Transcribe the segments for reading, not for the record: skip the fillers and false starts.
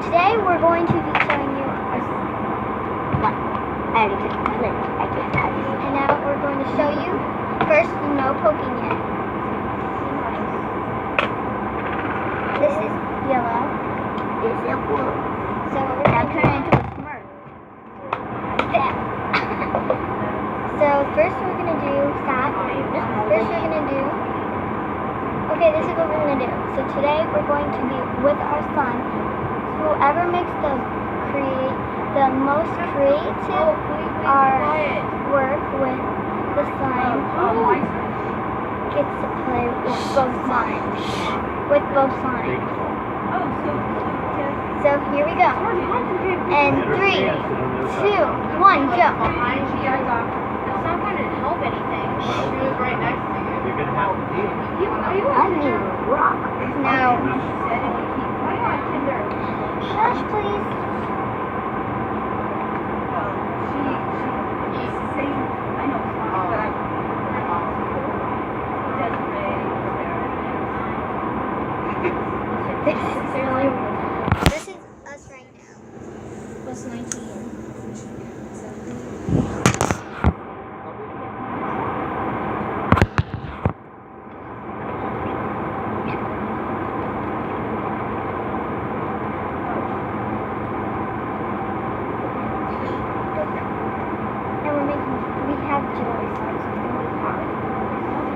today we're going to be showing you one. I already did. I did that. And now we're going to show you first no poking yet. This is yellow. This is blue. So we're now turning into a smurf. There. So first we're gonna do stop. First we're gonna do. Okay, this is what we're gonna do. So today we're going to be with our son. Whoever makes the most creative artwork with the slime gets to play with both slimes. With both slimes. So here we go. And 3, 2, 1, go. It's not going to help anything. She was right next to you. You're gonna have to deal. I need a rock. No. Why are you on Tinder? Shush, please. She's saying, I know it's not, but This is us right now. Plus 19.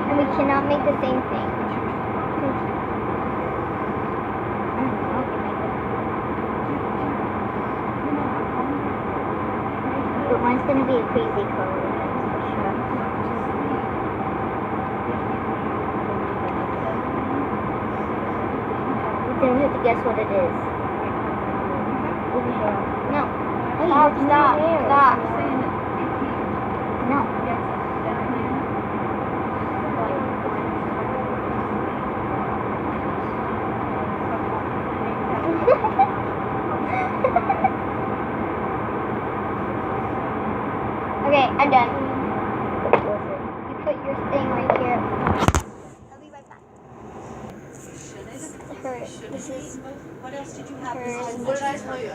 And we cannot make the same thing. But mine's going to be a crazy color, that's for sure. But then we have to guess what it is. No. Stop. No. Okay, I'm done. You put your thing right here. I'll be right back. This is What else did you have? What did I tell you?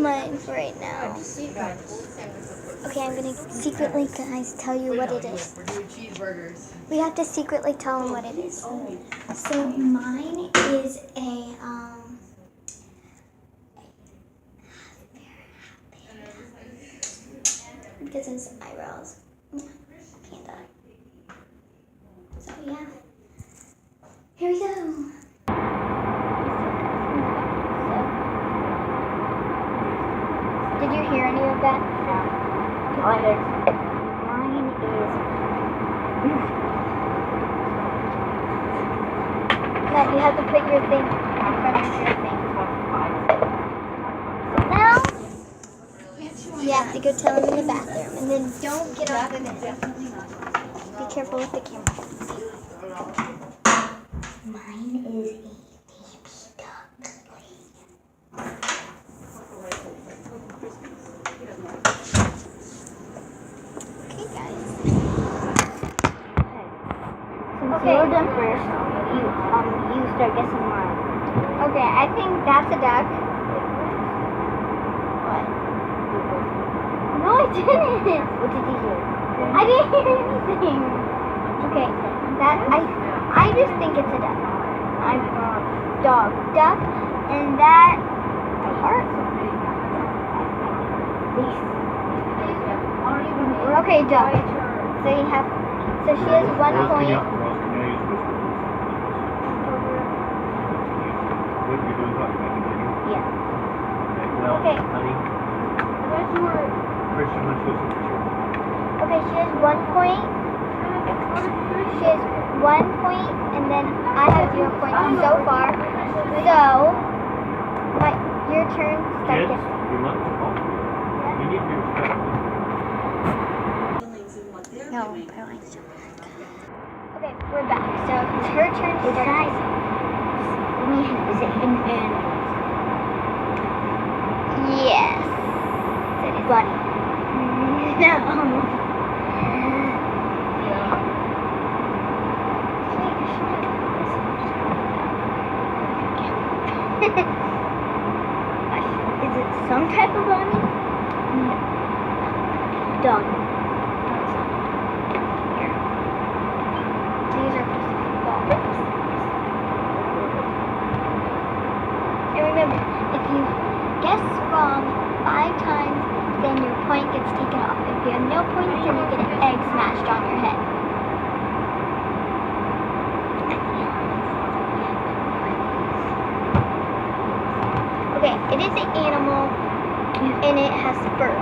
Mine for right now. Okay, I'm gonna secretly, guys, tell you what it is. We're doing cheeseburgers. We have to secretly tell them what it is. So mine is a because his eyebrows. Panda. So yeah. Here we go. Did you hear any of that? No. Mine is. Now you have to put your thing in front of your thing. Now you have to go tell him in the bathroom, and then don't get off of it. Be careful with the camera. Mine is a baby duck. Okay, guys. Since you're done first, you start guessing mine. Okay, I think that's a duck. What? No, I didn't. What did you hear? I didn't hear anything. Okay, I just think it's a duck. I'm duck, and that a heart. Okay, duck. So you have. So she has 1 point. Yeah. Okay. Okay, she has 1 point. She has 1 point, and then I have 0 points so far. So, your turn. Start guessing. You need to be respectful. No, I don't like to. Okay, we're back. So it's her turn to start guessing. Is it an animal? Yes. Is it bunny? No. some type of bunny? No. Done. Here. These are balls. And remember, if you guess wrong 5 times, then your point gets taken off. If you have no points, then you get an egg smashed on your head. Okay, it is an animal, and it has fur.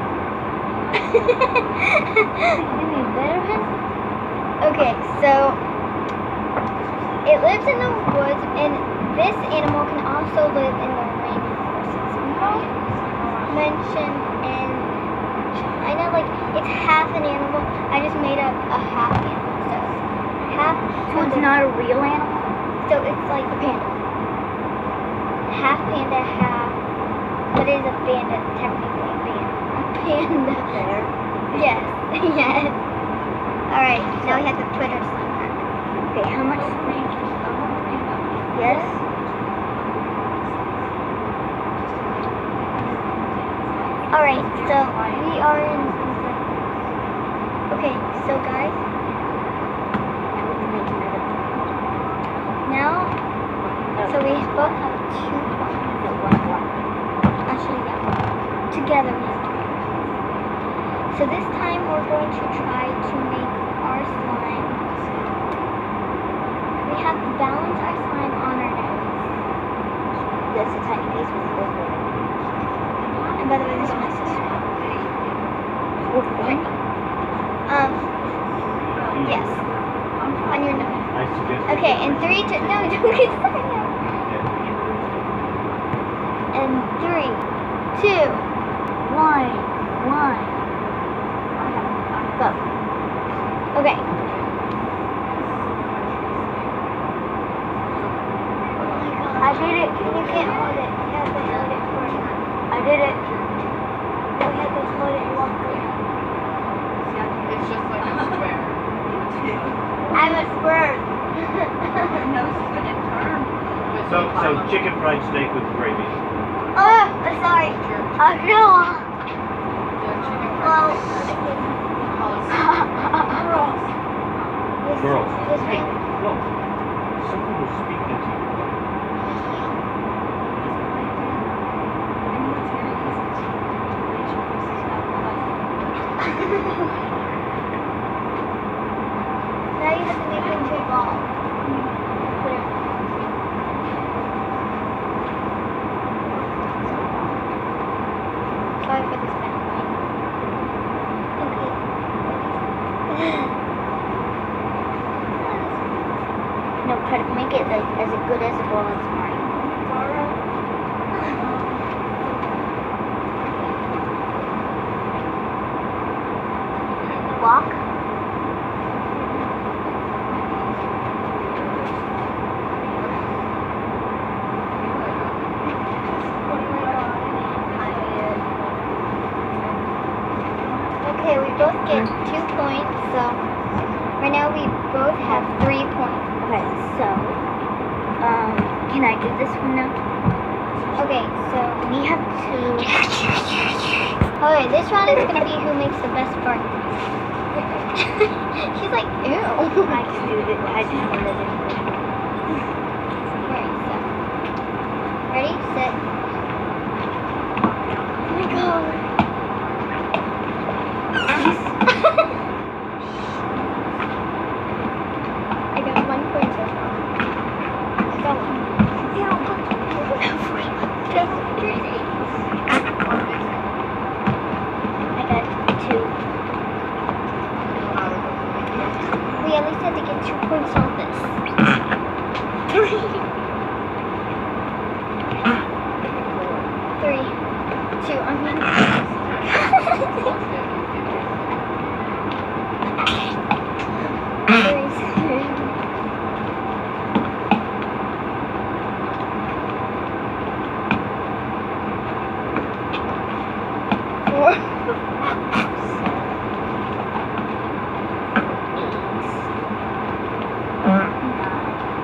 Okay, so it lives in the woods, and this animal can also live in the rainforests. Mentioned in China, like it's half an animal. I just made up a half animal, so half. So it's not a real animal? So it's like a panda. Half panda, half. What is a panda? Technically a panda. Bear. Yes, yes. All right, now we have to put our slime back. Okay, how much? Yes. All right, so we are in. Okay, so guys, now, so we both have 2 points. Actually, yeah, together we have 3. So this time we're going to try to make our slime. We have to balance our slime on our nose. That's a tiny piece with the wood. And by the way, this is my sister. What? Yes, on your nose. I suggest. Okay, and 3, 2, no, don't get started now. And 3, 2, 1. Go. Okay. I did it. And you can't hold it. You have to hold it for a time. I did it. No, you have to hold it and walk around. It's just like a square. I'm a square. So chicken fried steak with gravy. Oh, I'm sorry. I feel. Well, Girls. This Hey, thing. look. Someone was speaking to you. Now you have to make it into a ball. Put it. Sorry for this bad line. No, try to make it like as good as a ball as Mario. Walk. Okay, we both get 2 points, so right now we both have 3 points. Okay, so can I do this one now? Okay, so We have to. okay, this round is gonna be who makes the best fart. She's like, ew. I just do it. I just wanted it. Alright, so ready, set. Oh my god. I got 1 point so far. I got 1. Just crazy. I got 2. We at least had to get 2 points on this. 3, 2, I mean.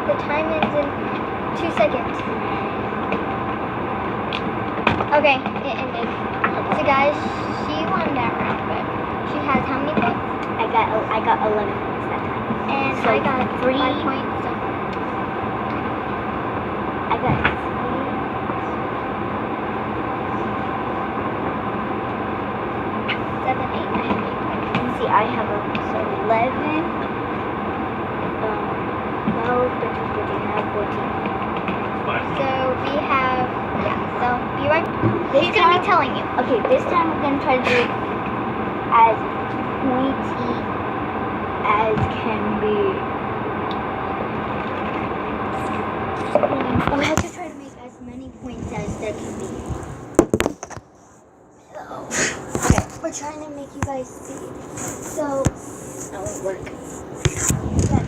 The time ends in 2 seconds. Okay, it ended. So guys, she won that round, but she has how many points? I got 11 points that time. And So I got 3 5 points. So I got 7, 8, 9, 8 points.3. See, I have 11, 12, 13, 14. I have 14. So we have, yeah, so be right. This She's gonna time- be telling you. Okay, this time we're gonna try to do it as pointy as can be. We have to try to make as many points as there can be. So, okay, we're trying to make you guys see. So, That won't work. yeah,